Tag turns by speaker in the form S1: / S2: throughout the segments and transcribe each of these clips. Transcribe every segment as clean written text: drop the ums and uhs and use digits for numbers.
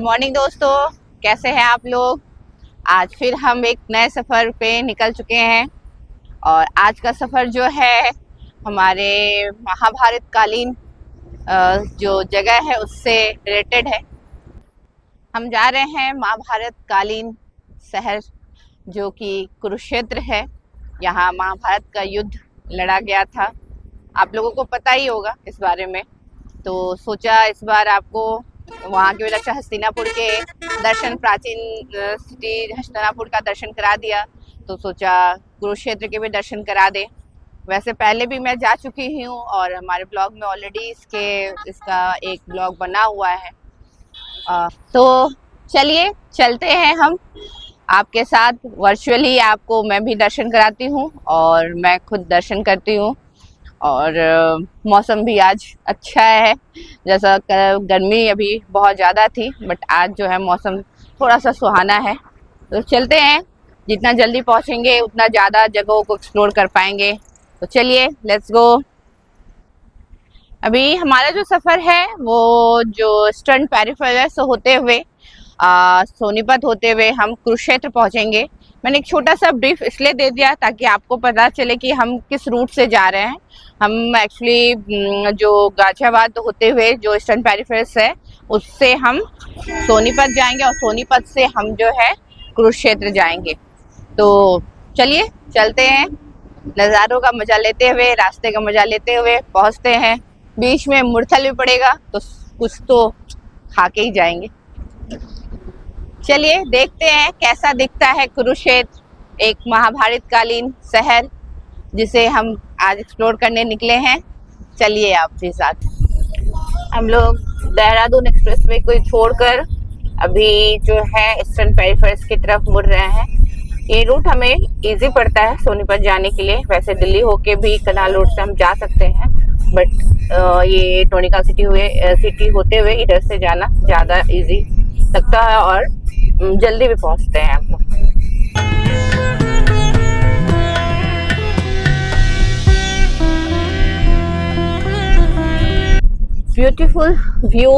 S1: Good morning दोस्तों, कैसे हैं आप लोग। आज फिर हम एक नए सफ़र पे निकल चुके हैं और आज का सफ़र जो है हमारे महाभारत कालीन जो जगह है उससे रिलेटेड है। हम जा रहे हैं महाभारत कालीन शहर जो कि कुरुक्षेत्र है। यहाँ महाभारत का युद्ध लड़ा गया था, आप लोगों को पता ही होगा इस बारे में। तो सोचा इस बार आपको वहाँ के अच्छा हस्तिनापुर के दर्शन, प्राचीन सिटी हस्तिनापुर का दर्शन करा दिया, तो सोचा कुरुक्षेत्र के भी दर्शन करा दे। वैसे पहले भी मैं जा चुकी हूँ और हमारे ब्लॉग में ऑलरेडी इसका एक ब्लॉग बना हुआ है। तो चलिए चलते हैं हम आपके साथ। वर्चुअली आपको मैं भी दर्शन कराती हूँ और मैं खुद दर्शन करती हूँ। और मौसम भी आज अच्छा है, जैसा गर्मी अभी बहुत ज़्यादा थी बट आज जो है मौसम थोड़ा सा सुहाना है। तो चलते हैं, जितना जल्दी पहुँचेंगे उतना ज़्यादा जगहों को एक्सप्लोर कर पाएंगे। तो चलिए लेट्स गो। अभी हमारा जो सफ़र है वो जो ईस्टर्न पेरिफेरल से होते हुए सोनीपत होते हुए हम कुरुक्षेत्र पहुँचेंगे। मैंने एक छोटा सा ब्रीफ इसलिए दे दिया ताकि आपको पता चले कि हम किस रूट से जा रहे हैं। हम एक्चुअली जो गाजियाबाद होते हुए जो ईस्टर्न पेरिफेरल्स है उससे हम सोनीपत जाएंगे और सोनीपत से हम जो है कुरुक्षेत्र जाएंगे। तो चलिए चलते हैं, नज़ारों का मज़ा लेते हुए, रास्ते का मज़ा लेते हुए पहुंचते हैं। बीच में मुरथल भी पड़ेगा तो कुछ तो खा के ही जाएंगे। चलिए देखते हैं कैसा दिखता है कुरुक्षेत्र, एक महाभारत कालीन शहर जिसे हम आज एक्सप्लोर करने निकले हैं। चलिए आपके साथ। हम लोग देहरादून एक्सप्रेसवे को छोड़कर अभी जो है ईस्टर्न पेरिफेरल्स की तरफ मुड़ रहे हैं। ये रूट हमें इजी पड़ता है सोनीपत जाने के लिए। वैसे दिल्ली होके भी कनाल रोड से हम जा सकते हैं बट ये टोनिका सिटी होते हुए इधर से जाना ज़्यादा इजी लगता है और जल्दी भी पहुंचते हैं हम लोग। ब्यूटीफुल व्यू,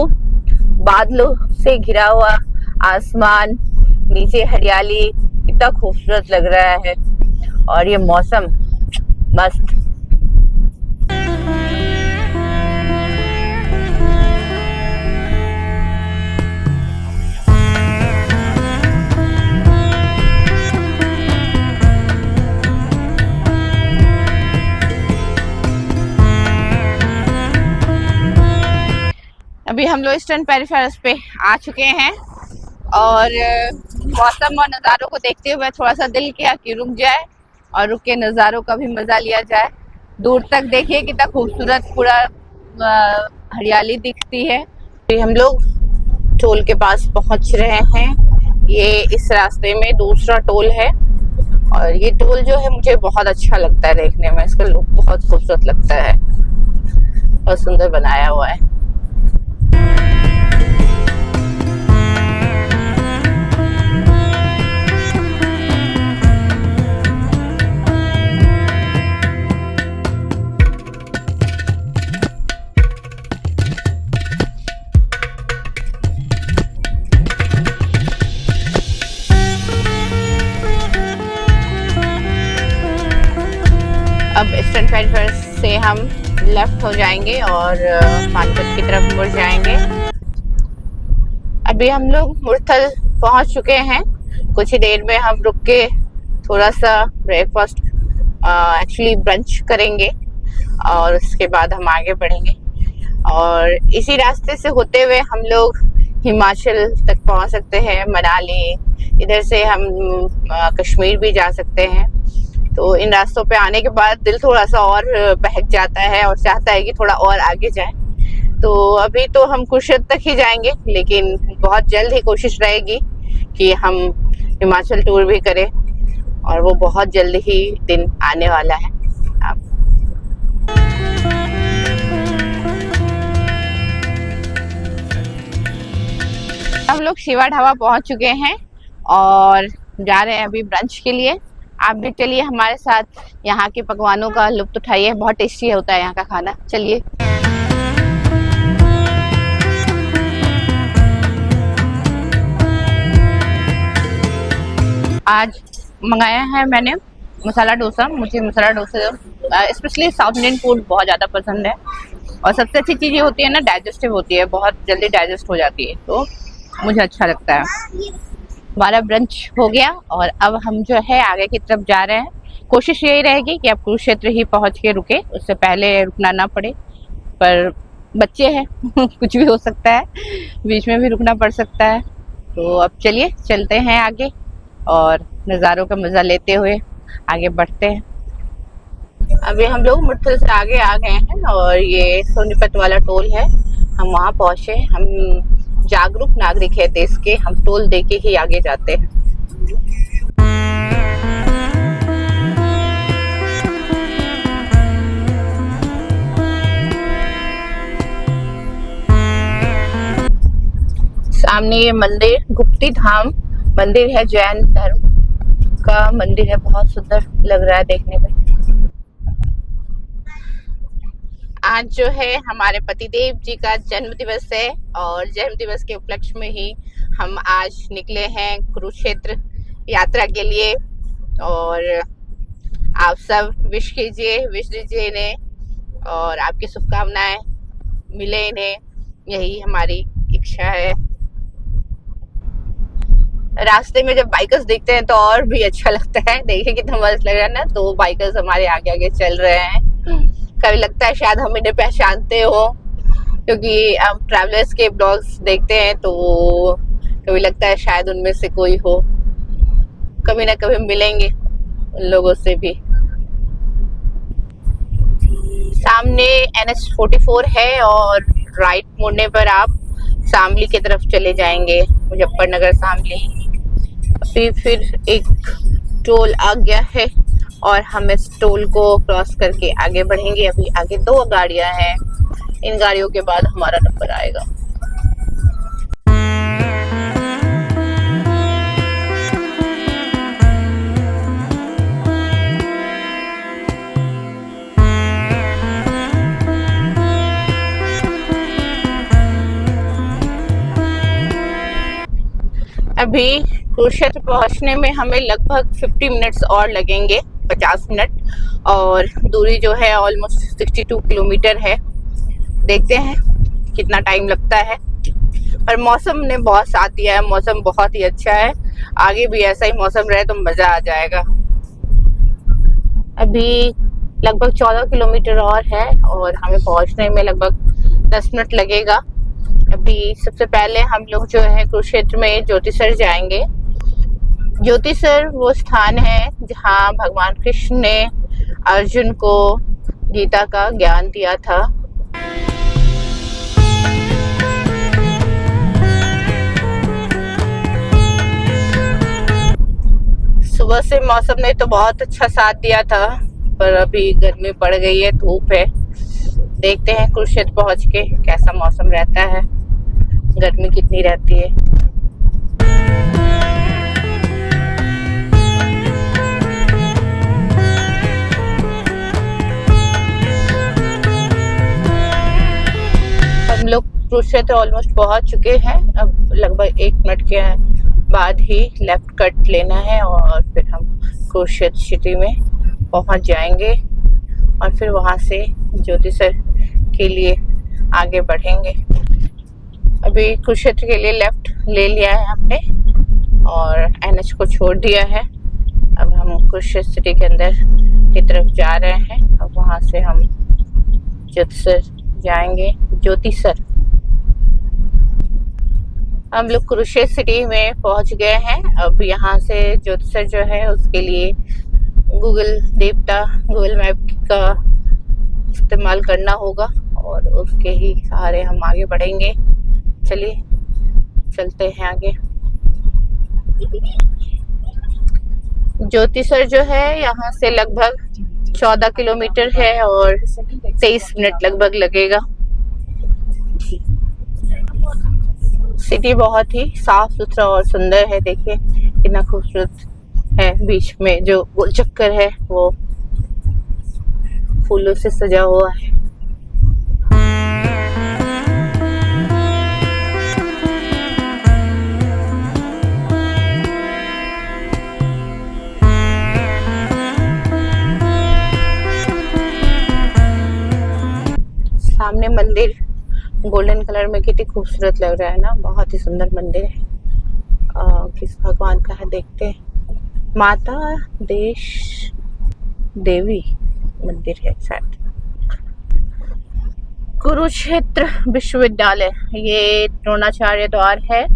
S1: बादलों से घिरा हुआ आसमान, नीचे हरियाली, इतना खूबसूरत लग रहा है और ये मौसम मस्त। अभी हम लोग ईस्टर्न पेरिफेरल्स पे आ चुके हैं और मौसम और नज़ारों को देखते हुए थोड़ा सा दिल किया कि रुक जाए और रुक के नज़ारों का भी मज़ा लिया जाए। दूर तक देखिए कितना खूबसूरत पूरा हरियाली दिखती है। अभी हम लोग टोल के पास पहुंच रहे हैं। ये इस रास्ते में दूसरा टोल है और ये टोल जो है मुझे बहुत अच्छा लगता है देखने में। इसका लुक बहुत खूबसूरत लगता है, बहुत सुंदर बनाया हुआ है। अब ईस्टर्न पेरिफेरल्स से हम लेफ्ट हो जाएंगे और पानीपत की तरफ मुड़ जाएंगे। अभी हम लोग मुरथल पहुंच चुके हैं। कुछ ही देर में हम रुक के थोड़ा सा ब्रेकफास्ट एक्चुअली ब्रंच करेंगे और उसके बाद हम आगे बढ़ेंगे। और इसी रास्ते से होते हुए हम लोग हिमाचल तक पहुंच सकते हैं, मनाली, इधर से हम कश्मीर भी जा सकते हैं। तो इन रास्तों पे आने के बाद दिल थोड़ा सा और बहक जाता है और चाहता है कि थोड़ा और आगे जाएं। तो अभी तो हम कुरुक्षेत्र तक ही जाएंगे, लेकिन बहुत जल्द ही कोशिश रहेगी कि हम हिमाचल टूर भी करें और वो बहुत जल्द ही दिन आने वाला है। हम लोग शिवा ढाबा पहुंच चुके हैं और जा रहे हैं अभी ब्रंच के लिए। आप भी चलिए हमारे साथ, यहाँ के पकवानों का लुत्फ उठाइए, बहुत टेस्टी होता है यहाँ का खाना। चलिए। आज मंगाया है मैंने मसाला डोसा। मुझे masala dosa specially South Indian food बहुत ज़्यादा पसंद है, और सबसे अच्छी चीज़ ये होती है ना, डाइजेस्टिव होती है, बहुत जल्दी डाइजेस्ट हो जाती है, तो मुझे अच्छा लगता है। हमारा ब्रंच हो गया और अब हम जो है आगे की तरफ जा रहे हैं। कोशिश यही रहेगी कि अब कुरुक्षेत्र ही पहुंच के रुके, उससे पहले रुकना ना पड़े, पर बच्चे हैं कुछ भी हो सकता है, बीच में भी रुकना पड़ सकता है। तो अब चलिए चलते हैं आगे और नज़ारों का मज़ा लेते हुए आगे बढ़ते हैं। अभी हम लोग मुट्ठल से आगे आ गए हैं और ये सोनीपत वाला टोल है, हम वहाँ पहुँचे। हम जागरूक नागरिक है देश के, हम टोल दे के ही आगे जाते हैं। सामने ये मंदिर गुप्ती धाम मंदिर है, जैन धर्म का मंदिर है, बहुत सुंदर लग रहा है देखने में। आज जो है हमारे पतिदेव जी का जन्म दिवस है और जन्म दिवस के उपलक्ष्य में ही हम आज निकले हैं कुरुक्षेत्र यात्रा के लिए। और आप सब विश कीजिए, विश दीजिए इन्हें और आपकी शुभकामनाएं मिले इन्हें, यही हमारी इच्छा है। रास्ते में जब बाइकर्स दिखते हैं तो और भी अच्छा लगता है, देखिए कितना मस्त लग रहा है ना। तो बाइकर्स हमारे आगे आगे चल रहे हैं, कभी लगता है शायद हम इन्हें पहचानते हो, क्योंकि हम ट्रैवलर्स के ब्लॉग्स देखते हैं तो कभी लगता है शायद उनमें से कोई हो, कभी ना कभी मिलेंगे उन लोगों से भी। सामने NH44 है और राइट मुड़ने पर आप शामली की तरफ चले जाएंगे, मुजफ्फरनगर शामली। अभी फिर एक टोल आ गया है और हम इस टोल को क्रॉस करके आगे बढ़ेंगे। अभी आगे 2 गाड़ियां हैं, इन गाड़ियों के बाद हमारा नंबर आएगा। अभी कुरुक्षेत्र पहुंचने में हमें लगभग 50 मिनट्स और लगेंगे, 50 मिनट, और दूरी जो है ऑलमोस्ट 62 किलोमीटर है। देखते हैं कितना टाइम लगता है, पर मौसम ने बहुत साथ दिया है, मौसम बहुत ही अच्छा है। आगे भी ऐसा ही मौसम रहे तो मज़ा आ जाएगा। अभी लगभग 14 किलोमीटर और है और हमें पहुंचने में लगभग 10 मिनट लगेगा। अभी सबसे पहले हम लोग जो है कुरुक्षेत्र में ज्योतिसर जाएंगे। ज्योतिसर वो स्थान है जहाँ भगवान कृष्ण ने अर्जुन को गीता का ज्ञान दिया था। सुबह से मौसम ने तो बहुत अच्छा साथ दिया था, पर अभी गर्मी पड़ गई है, धूप है। देखते हैं कुरुक्षेत्र पहुंच के कैसा मौसम रहता है, गर्मी कितनी रहती है। हम लोग कुरुक्षेत्र ऑलमोस्ट पहुंच चुके हैं। अब लगभग 1 मिनट के बाद ही लेफ्ट कट लेना है और फिर हम कुरुक्षेत्र सिटी में पहुंच जाएंगे और फिर वहां से ज्योतिसर के लिए आगे बढ़ेंगे। अभी कुरुक्षेत्र के लिए लेफ्ट ले लिया है हमने और NH को छोड़ दिया है। अब हम कुरुक्षेत्र सिटी के अंदर की तरफ जा रहे हैं। अब वहाँ से हम ज्योतिसर जाएंगे। ज्योतिसर हम लोग कुरुक्षेत्र सिटी में पहुँच गए हैं। अब यहाँ से ज्योतिसर जो है उसके लिए गूगल मैप का इस्तेमाल करना होगा और उसके ही सहारे हम आगे बढ़ेंगे। चलिए चलते हैं आगे। ज्योतिसर जो है यहाँ से लगभग 14 किलोमीटर है और 23 मिनट लगभग लगेगा। सिटी बहुत ही साफ सुथरा और सुंदर है, देखिए कितना खूबसूरत है। बीच में जो गोल चक्कर है वो फूलों से सजा हुआ है। सामने मंदिर गोल्डन कलर में कितनी खूबसूरत लग रहा है ना, बहुत ही सुंदर मंदिर है। किस भगवान का है देखते हैं। माता देश देवी मंदिर है शायद। कुरुक्षेत्र विश्वविद्यालय, ये द्रोणाचार्य द्वार है।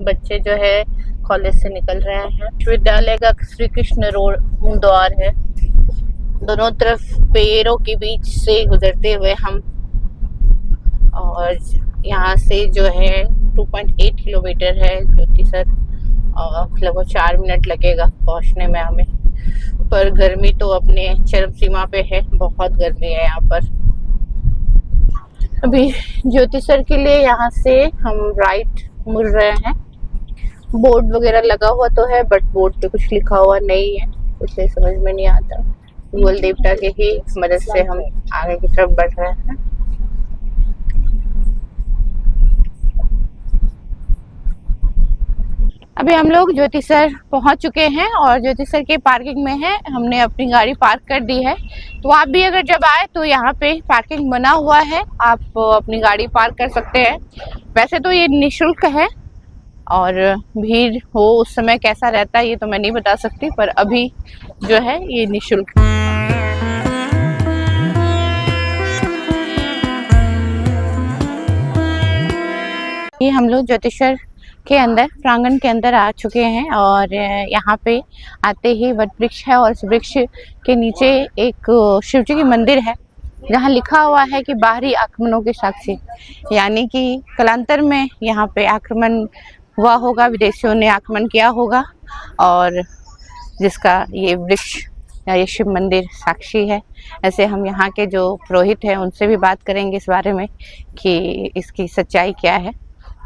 S1: बच्चे जो है कॉलेज से निकल रहे हैं। विश्वविद्यालय का श्री कृष्ण रोड द्वार है। दोनों तरफ पेड़ों के बीच से गुजरते हुए हम, और यहाँ से जो है 2.8 किलोमीटर है ज्योतिसर, और लगभग 4 मिनट लगेगा पहुँचने में हमें। पर गर्मी तो अपने चरम सीमा पे है, बहुत गर्मी है यहाँ पर। अभी ज्योतिसर के लिए यहाँ से हम राइट मुड़ रहे हैं। बोर्ड वगैरह लगा हुआ तो है, बट बोर्ड पे कुछ लिखा हुआ नहीं है, इसलिए समझ में नहीं आता। गूगल देवता के ही मदद से हम आगे की तरफ बढ़ रहे हैं। अभी हम लोग ज्योतिसर पहुंच चुके हैं और ज्योतिसर के पार्किंग में है। हमने अपनी गाड़ी पार्क कर दी है, तो आप भी अगर जब आए तो यहाँ पे पार्किंग बना हुआ है, आप अपनी गाड़ी पार्क कर सकते हैं। वैसे तो ये निःशुल्क है, और भीड़ हो उस समय कैसा रहता है ये तो मैं नहीं बता सकती, पर अभी जो है ये निःशुल्क। ये हम लोग ज्योतिसर के अंदर, प्रांगण के अंदर आ चुके हैं, और यहाँ पे आते ही वट वृक्ष है, और इस वृक्ष के नीचे एक शिव जी की मंदिर है, जहाँ लिखा हुआ है कि बाहरी आक्रमणों के साक्षी, यानी कि कालांतर में यहाँ पे आक्रमण हुआ होगा, विदेशियों ने आक्रमण किया होगा, और जिसका ये वृक्ष या ये शिव मंदिर साक्षी है। ऐसे हम यहाँ के जो पुरोहित हैं उनसे भी बात करेंगे इस बारे में कि इसकी सच्चाई क्या है।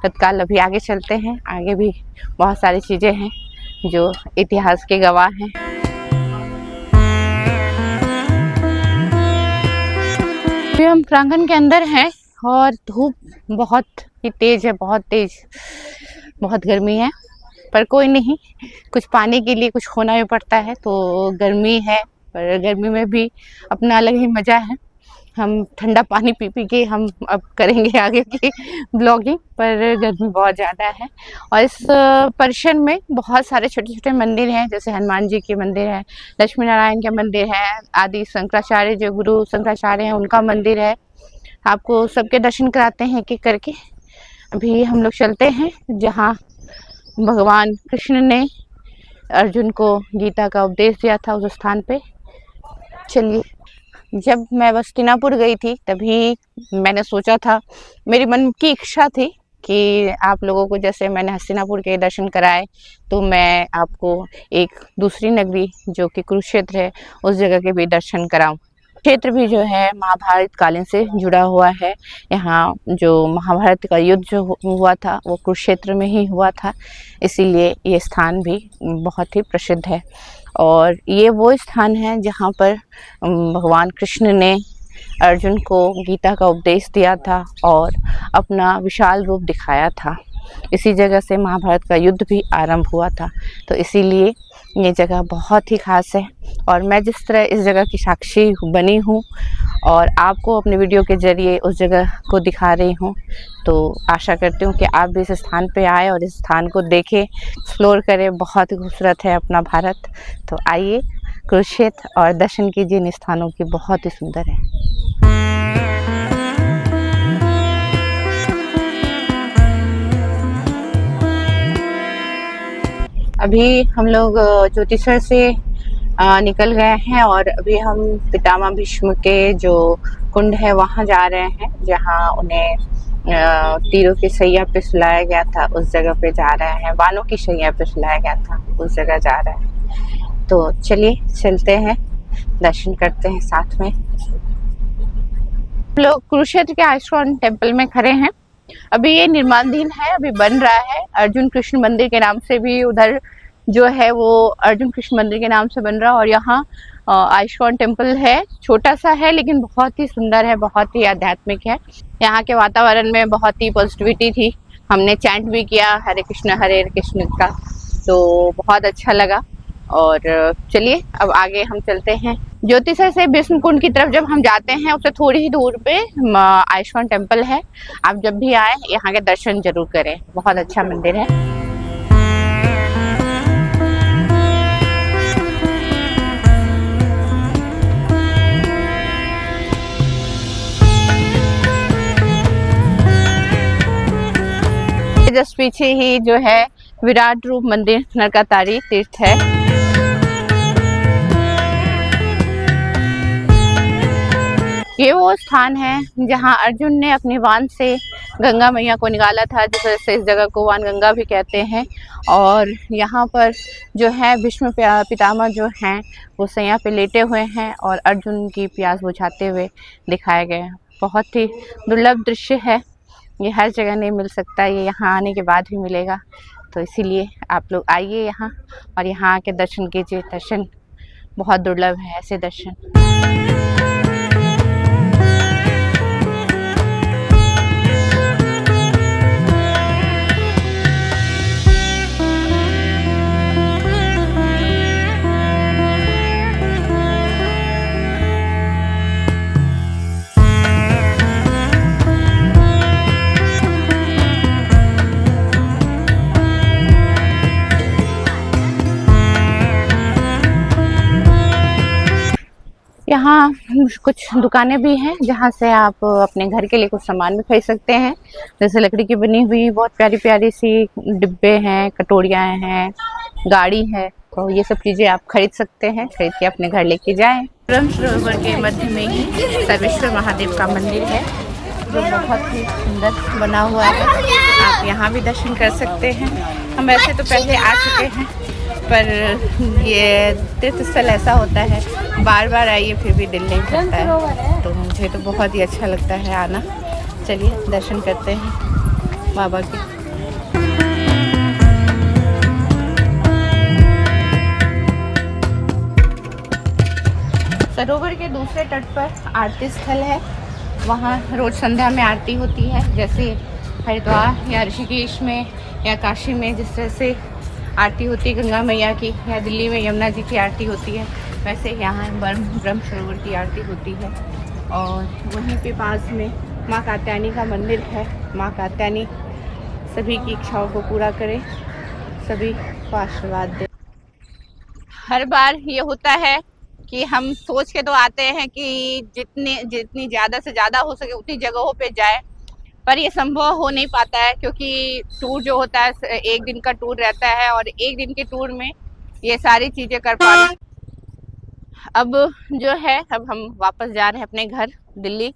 S1: तत्काल अभी आगे चलते हैं, आगे भी बहुत सारी चीज़ें हैं जो इतिहास के गवाह हैं। अभी हम प्रांगण के अंदर हैं और धूप बहुत ही तेज है, बहुत तेज, बहुत गर्मी है, पर कोई नहीं, कुछ पाने के लिए कुछ खोना भी पड़ता है। तो गर्मी है, पर गर्मी में भी अपना अलग ही मज़ा है। हम ठंडा पानी पी पी के हम अब करेंगे आगे की ब्लॉगिंग, पर गर्मी बहुत ज़्यादा है। और इस परिसर में बहुत सारे छोटे छोटे मंदिर हैं, जैसे हनुमान जी के मंदिर है, लक्ष्मी नारायण के मंदिर है, आदि शंकराचार्य जो गुरु शंकराचार्य हैं उनका मंदिर है। आपको सबके दर्शन कराते हैं एक एक करके। अभी हम लोग चलते हैं जहाँ भगवान कृष्ण ने अर्जुन को गीता का उपदेश दिया था, उस स्थान पे चलिए। जब मैं हस्तिनापुर गई थी तभी मैंने सोचा था, मेरी मन की इच्छा थी कि आप लोगों को जैसे मैंने हस्तिनापुर के दर्शन कराए, तो मैं आपको एक दूसरी नगरी जो कि कुरुक्षेत्र है उस जगह के भी दर्शन कराऊं। क्षेत्र भी जो है महाभारत कालीन से जुड़ा हुआ है। यहाँ जो महाभारत का युद्ध जो हुआ था वो कुरुक्षेत्र में ही हुआ था, इसीलिए ये स्थान भी बहुत ही प्रसिद्ध है। और ये वो स्थान है जहाँ पर भगवान कृष्ण ने अर्जुन को गीता का उपदेश दिया था और अपना विशाल रूप दिखाया था। इसी जगह से महाभारत का युद्ध भी आरंभ हुआ था, तो इसीलिए ये जगह बहुत ही खास है। और मैं जिस तरह इस जगह की साक्षी बनी हूँ और आपको अपने वीडियो के ज़रिए उस जगह को दिखा रही हूँ, तो आशा करती हूँ कि आप भी इस स्थान पे आए और इस स्थान को देखें, एक्सप्लोर करें। बहुत ही खूबसूरत है अपना भारत। तो आइए कुरुक्षेत्र और दर्शन कीजिए इन स्थानों की, बहुत ही सुंदर है। अभी हम लोग ज्योतिसर से निकल गए हैं और अभी हम पितामह भीष्म के जो कुंड है वहाँ जा रहे हैं, जहाँ उन्हें तीरों की सैया पे सुलाया गया था, उस जगह पे जा रहे हैं। बाणों की सैया पे सुलाया गया था, उस जगह जा रहे हैं। तो चलिए चलते हैं, दर्शन करते हैं साथ में। लोग कुरुक्षेत्र के आइस्कॉन टेम्पल में खड़े हैं। अभी ये निर्माणाधीन है, अभी बन रहा है। अर्जुन कृष्ण मंदिर के नाम से भी उधर जो है वो अर्जुन कृष्ण मंदिर के नाम से बन रहा है। और यहाँ आइस्कॉन टेम्पल है, छोटा सा है लेकिन बहुत ही सुंदर है, बहुत ही आध्यात्मिक है। यहाँ के वातावरण में बहुत ही पॉजिटिविटी थी। हमने चैंट भी किया हरे कृष्ण का, तो बहुत अच्छा लगा। और चलिए अब आगे हम चलते हैं ज्योतिसर से विष्णु कुंड की तरफ जब हम जाते हैं उससे थोड़ी ही दूर पे आयुष्मान टेम्पल है। आप जब भी आए यहाँ के दर्शन जरूर करें, बहुत अच्छा मंदिर है। जस्ट पीछे ही जो है विराट रूप मंदिर नरकातारी तीर्थ है। ये वो स्थान है जहाँ अर्जुन ने अपनी वान से गंगा मैया को निकाला था, जिस वजह से इस जगह को वान गंगा भी कहते हैं। और यहाँ पर जो है भीष्म पितामह जो हैं वो सैया पे लेटे हुए हैं और अर्जुन की प्यास बुझाते हुए दिखाए गए हैं। बहुत ही दुर्लभ दृश्य है, ये हर जगह नहीं मिल सकता, ये यहाँ आने के बाद ही मिलेगा। तो इसीलिए आप लोग आइए यहाँ और यहाँ आके दर्शन कीजिए। दर्शन बहुत दुर्लभ है, ऐसे दर्शन। यहाँ कुछ दुकानें भी हैं जहाँ से आप अपने घर के लिए कुछ सामान भी खरीद सकते हैं, जैसे लकड़ी की बनी हुई बहुत प्यारी प्यारी सी डिब्बे हैं, कटोरियाँ हैं, गाड़ी है। तो ये सब चीज़ें आप खरीद सकते हैं, खरीद के अपने घर लेके जाएं। ब्रह्म सरोवर के मध्य में ही सर्वेश्वर महादेव का मंदिर है जो बहुत ही सुंदर बना हुआ है। आप यहाँ भी दर्शन कर सकते हैं। हम ऐसे तो पहले आ चुके हैं, पर ये तीर्थ स्थल ऐसा होता है बार बार आइए फिर भी दिल नहीं करता है। तो मुझे तो बहुत ही अच्छा लगता है आना। चलिए दर्शन करते हैं बाबा के। सरोवर के दूसरे तट पर आरती स्थल है, वहाँ रोज संध्या में आरती होती है। जैसे हरिद्वार या ऋषिकेश में या काशी में जिस तरह से आरती होती है गंगा मैया की, या दिल्ली में यमुना जी की आरती होती है, वैसे यहाँ ब्रह्म सरोवर की आरती होती है। और वहीं पे पास में माँ कात्यायनी का मंदिर है। माँ कात्यायनी सभी की इच्छाओं को पूरा करे, सभी को आशीर्वाद दे। हर बार ये होता है कि हम सोच के तो आते हैं कि जितनी ज़्यादा से ज़्यादा हो सके उतनी जगहों पे जाए, पर ये संभव हो नहीं पाता है क्योंकि टूर जो होता है एक दिन का टूर रहता है और एक दिन के टूर में ये सारी चीज़ें कर पाना। अब जो है अब हम वापस जा रहे हैं अपने घर दिल्ली।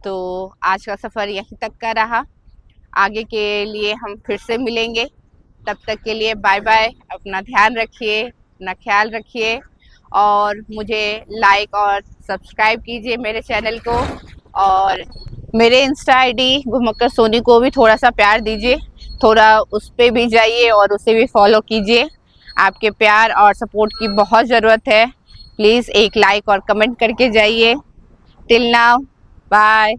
S1: तो आज का सफ़र यहीं तक का रहा, आगे के लिए हम फिर से मिलेंगे। तब तक के लिए बाय बाय। अपना ध्यान रखिए, अपना ख्याल रखिए और मुझे लाइक और सब्सक्राइब कीजिए मेरे चैनल को। और मेरे इंस्टा आईडी घुमक्कर सोनी को भी थोड़ा सा प्यार दीजिए, थोड़ा उस पर भी जाइए और उसे भी फॉलो कीजिए। आपके प्यार और सपोर्ट की बहुत ज़रूरत है। प्लीज़ एक लाइक और कमेंट करके जाइए। Till now, bye.